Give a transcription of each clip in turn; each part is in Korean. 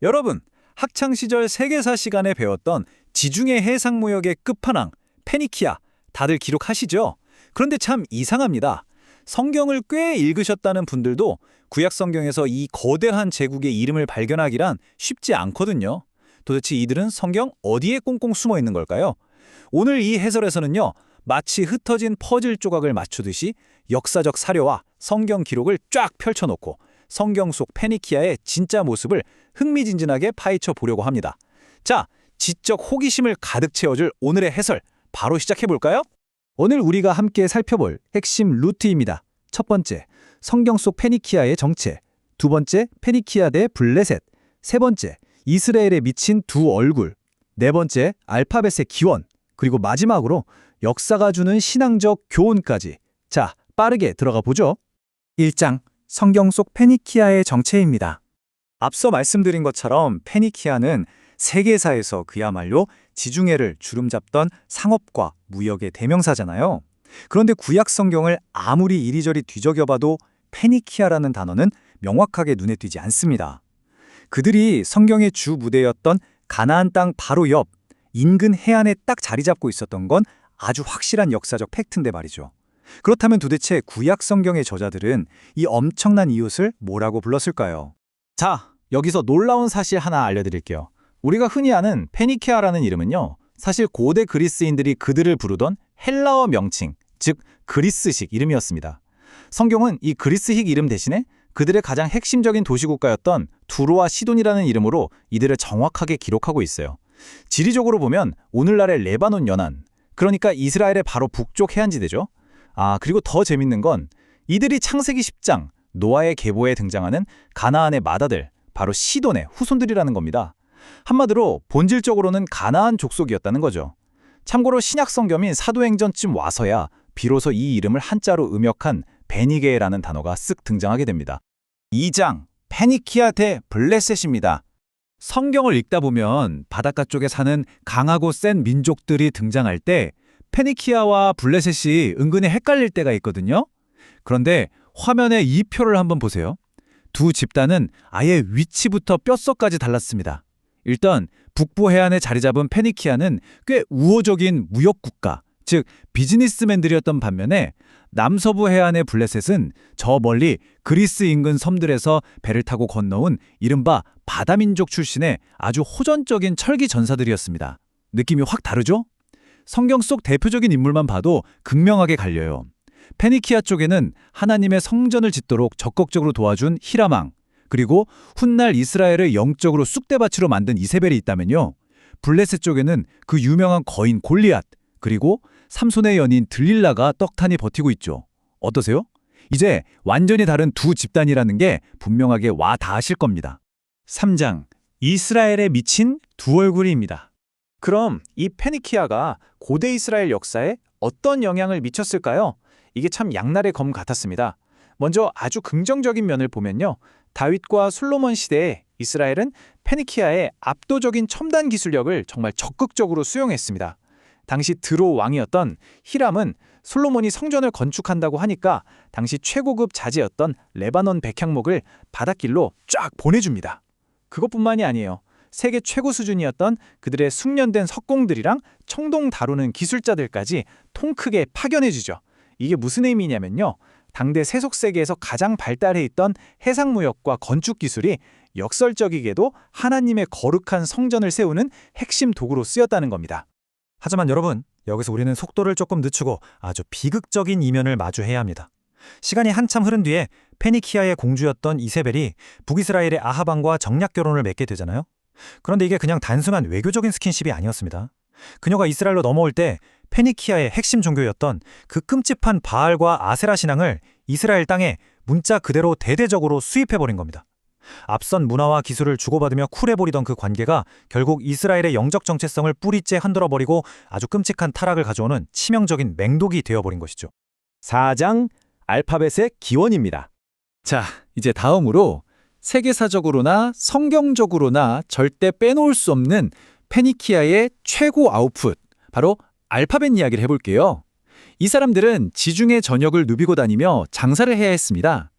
여러분, 학창시절 세계사 시간에 배웠던 지중해 해상무역의 끝판왕, 페니키아, 다들 기록하시죠? 그런데 참 이상합니다. 성경을 꽤 읽으셨다는 분들도 구약 성경에서 이 거대한 제국의 이름을 발견하기란 쉽지 않거든요. 도대체 이들은 성경 어디에 꽁꽁 숨어 있는 걸까요? 오늘 이 해설에서는요, 마치 흩어진 퍼즐 조각을 맞추듯이 역사적 사료와 성경 기록을 쫙 펼쳐놓고 성경 속 페니키아의 진짜 모습을 흥미진진하게 파헤쳐 보려고 합니다. 자, 지적 호기심을 가득 채워줄 오늘의 해설 바로 시작해볼까요? 오늘 우리가 함께 살펴볼 핵심 루트입니다. 첫 번째, 성경 속 페니키아의 정체. 두 번째, 페니키아 대 블레셋. 세 번째, 이스라엘에 미친 두 얼굴. 네 번째, 알파벳의 기원. 그리고 마지막으로 역사가 주는 신앙적 교훈까지. 자, 빠르게 들어가 보죠. 1장, 성경 속 페니키아의 정체입니다. 앞서 말씀드린 것처럼 페니키아는 세계사에서 그야말로 지중해를 주름잡던 상업과 무역의 대명사잖아요. 그런데 구약 성경을 아무리 이리저리 뒤적여봐도 페니키아라는 단어는 명확하게 눈에 띄지 않습니다. 그들이 성경의 주 무대였던 가나안 땅 바로 옆 인근 해안에 딱 자리 잡고 있었던 건 아주 확실한 역사적 팩트인데 말이죠. 그렇다면 도대체 구약 성경의 저자들은 이 엄청난 이웃을 뭐라고 불렀을까요? 자, 여기서 놀라운 사실 하나 알려드릴게요. 우리가 흔히 아는 페니키아라는 이름은요, 사실 고대 그리스인들이 그들을 부르던 헬라어 명칭, 즉 그리스식 이름이었습니다. 성경은 이 그리스식 이름 대신에 그들의 가장 핵심적인 도시국가였던 두로와 시돈이라는 이름으로 이들을 정확하게 기록하고 있어요. 지리적으로 보면 오늘날의 레바논 연안, 그러니까 이스라엘의 바로 북쪽 해안지대죠. 그리고 더 재밌는 건 이들이 창세기 10장 노아의 계보에 등장하는 가나안의 맏아들, 바로 시돈의 후손들이라는 겁니다. 한마디로 본질적으로는 가나안 족속이었다는 거죠. 참고로 신약 성경인 사도행전쯤 와서야 비로소 이 이름을 한자로 음역한 베니게라는 단어가 쓱 등장하게 됩니다. 2장, 페니키아 대 블레셋입니다. 성경을 읽다 보면 바닷가 쪽에 사는 강하고 센 민족들이 등장할 때 페니키아와 블레셋이 은근히 헷갈릴 때가 있거든요. 그런데 화면에 이 표를 한번 보세요. 두 집단은 아예 위치부터 뼛속까지 달랐습니다. 일단 북부 해안에 자리 잡은 페니키아는 꽤 우호적인 무역국가, 즉 비즈니스맨들이었던 반면에 남서부 해안의 블레셋은 저 멀리 그리스 인근 섬들에서 배를 타고 건너온 이른바 바다민족 출신의 아주 호전적인 철기 전사들이었습니다. 느낌이 확 다르죠? 성경 속 대표적인 인물만 봐도 극명하게 갈려요. 페니키아 쪽에는 하나님의 성전을 짓도록 적극적으로 도와준 히람왕, 그리고 훗날 이스라엘을 영적으로 쑥대밭으로 만든 이세벨이 있다면요. 블레셋 쪽에는 그 유명한 거인 골리앗, 그리고 삼손의 연인 들릴라가 떡하니 버티고 있죠. 어떠세요? 이제 완전히 다른 두 집단이라는 게 분명하게 와 닿으실 겁니다. 3장, 이스라엘에 미친 두 얼굴입니다. 그럼 이 페니키아가 고대 이스라엘 역사에 어떤 영향을 미쳤을까요? 이게 참 양날의 검 같았습니다. 먼저 아주 긍정적인 면을 보면요. 다윗과 솔로몬 시대에 이스라엘은 페니키아의 압도적인 첨단 기술력을 정말 적극적으로 수용했습니다. 당시 드로 왕이었던 히람은 솔로몬이 성전을 건축한다고 하니까 당시 최고급 자재였던 레바논 백향목을 바닷길로 쫙 보내줍니다. 그것뿐만이 아니에요. 세계 최고 수준이었던 그들의 숙련된 석공들이랑 청동 다루는 기술자들까지 통 크게 파견해주죠. 이게 무슨 의미냐면요. 당대 세속세계에서 가장 발달해 있던 해상무역과 건축 기술이 역설적이게도 하나님의 거룩한 성전을 세우는 핵심 도구로 쓰였다는 겁니다. 하지만 여러분, 여기서 우리는 속도를 조금 늦추고 아주 비극적인 이면을 마주해야 합니다. 시간이 한참 흐른 뒤에 페니키아의 공주였던 이세벨이 북이스라엘의 아하방과 정략 결혼을 맺게 되잖아요. 그런데 이게 그냥 단순한 외교적인 스킨십이 아니었습니다. 그녀가 이스라엘로 넘어올 때 페니키아의 핵심 종교였던 그 끔찍한 바알과 아세라 신앙을 이스라엘 땅에 문자 그대로 대대적으로 수입해버린 겁니다. 앞선 문화와 기술을 주고받으며 쿨해버리던 그 관계가 결국 이스라엘의 영적 정체성을 뿌리째 흔들어버리고 아주 끔찍한 타락을 가져오는 치명적인 맹독이 되어버린 것이죠. 4장, 알파벳의 기원입니다. 자, 이제 다음으로 세계사적으로나 성경적으로나 절대 빼놓을 수 없는 페니키아의 최고 아웃풋, 바로 알파벳 이야기를 해볼게요. 이 사람들은 지중해 전역을 누비고 다니며 장사를 해야 했습니다.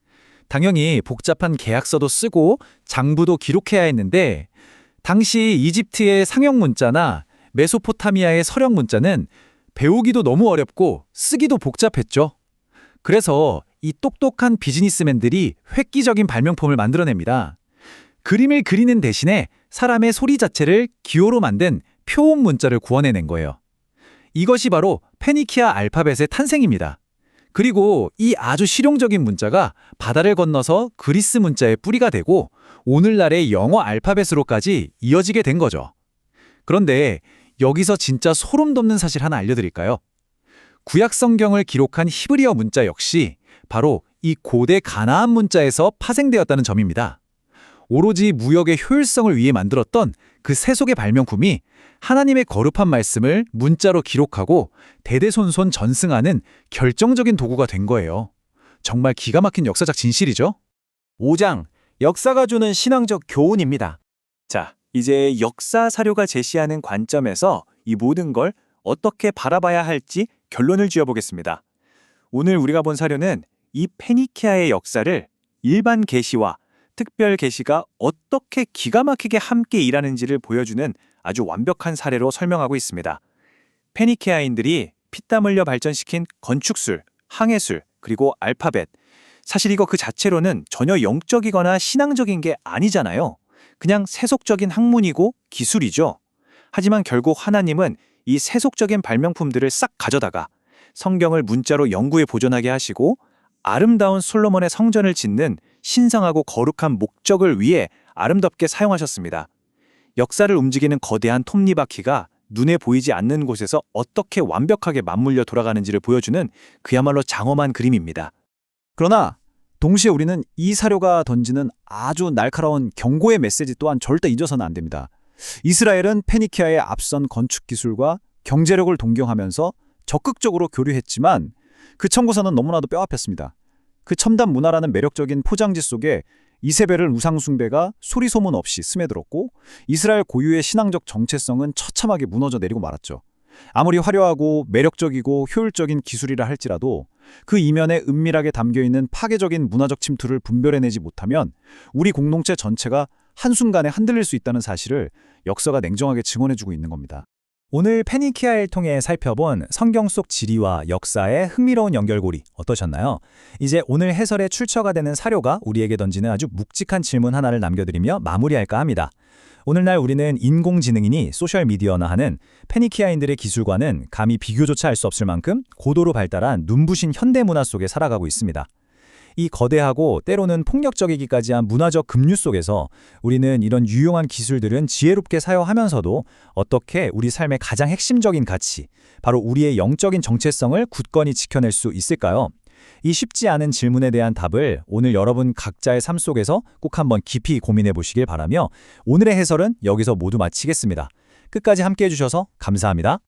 당연히 복잡한 계약서도 쓰고 장부도 기록해야 했는데 당시 이집트의 상형 문자나 메소포타미아의 서령 문자는 배우기도 너무 어렵고 쓰기도 복잡했죠. 그래서 이 똑똑한 비즈니스맨들이 획기적인 발명품을 만들어냅니다. 그림을 그리는 대신에 사람의 소리 자체를 기호로 만든 표온 문자를 구원해낸 거예요. 이것이 바로 페니키아 알파벳의 탄생입니다. 그리고 이 아주 실용적인 문자가 바다를 건너서 그리스 문자의 뿌리가 되고 오늘날의 영어 알파벳으로까지 이어지게 된 거죠. 그런데 여기서 진짜 소름 돋는 사실 하나 알려드릴까요? 구약 성경을 기록한 히브리어 문자 역시 바로 이 고대 가나안 문자에서 파생되었다는 점입니다. 오로지 무역의 효율성을 위해 만들었던 그 세속의 발명품이 하나님의 거룩한 말씀을 문자로 기록하고 대대손손 전승하는 결정적인 도구가 된 거예요. 정말 기가 막힌 역사적 진실이죠? 5장, 역사가 주는 신앙적 교훈입니다. 자, 이제 역사 사료가 제시하는 관점에서 이 모든 걸 어떻게 바라봐야 할지 결론을 지어보겠습니다. 오늘 우리가 본 사료는 이 페니키아의 역사를 일반 계시와 특별 계시가 어떻게 기가 막히게 함께 일하는지를 보여주는 아주 완벽한 사례로 설명하고 있습니다. 페니키아인들이 피땀 흘려 발전시킨 건축술, 항해술, 그리고 알파벳. 사실 이거 그 자체로는 전혀 영적이거나 신앙적인 게 아니잖아요. 그냥 세속적인 학문이고 기술이죠. 하지만 결국 하나님은 이 세속적인 발명품들을 싹 가져다가 성경을 문자로 영구에 보존하게 하시고 아름다운 솔로몬의 성전을 짓는 신성하고 거룩한 목적을 위해 아름답게 사용하셨습니다. 역사를 움직이는 거대한 톱니바퀴가 눈에 보이지 않는 곳에서 어떻게 완벽하게 맞물려 돌아가는지를 보여주는 그야말로 장엄한 그림입니다. 그러나 동시에 우리는 이 사료가 던지는 아주 날카로운 경고의 메시지 또한 절대 잊어서는 안 됩니다. 이스라엘은 페니키아의 앞선 건축 기술과 경제력을 동경하면서 적극적으로 교류했지만 그 청구서는 너무나도 뼈아팠습니다. 그 첨단 문화라는 매력적인 포장지 속에 이세벨을 우상 숭배가 소리 소문 없이 스며들었고 이스라엘 고유의 신앙적 정체성은 처참하게 무너져 내리고 말았죠. 아무리 화려하고 매력적이고 효율적인 기술이라 할지라도 그 이면에 은밀하게 담겨있는 파괴적인 문화적 침투를 분별해내지 못하면 우리 공동체 전체가 한순간에 흔들릴 수 있다는 사실을 역사가 냉정하게 증언해주고 있는 겁니다. 오늘 페니키아를 통해 살펴본 성경 속 지리와 역사의 흥미로운 연결고리 어떠셨나요? 이제 오늘 해설에 출처가 되는 사료가 우리에게 던지는 아주 묵직한 질문 하나를 남겨드리며 마무리할까 합니다. 오늘날 우리는 인공지능이니 소셜미디어나 하는 페니키아인들의 기술과는 감히 비교조차 할 수 없을 만큼 고도로 발달한 눈부신 현대문화 속에 살아가고 있습니다. 이 거대하고 때로는 폭력적이기까지 한 문화적 급류 속에서 우리는 이런 유용한 기술들은 지혜롭게 사용하면서도 어떻게 우리 삶의 가장 핵심적인 가치, 바로 우리의 영적인 정체성을 굳건히 지켜낼 수 있을까요? 이 쉽지 않은 질문에 대한 답을 오늘 여러분 각자의 삶 속에서 꼭 한번 깊이 고민해 보시길 바라며 오늘의 해설은 여기서 모두 마치겠습니다. 끝까지 함께해 주셔서 감사합니다.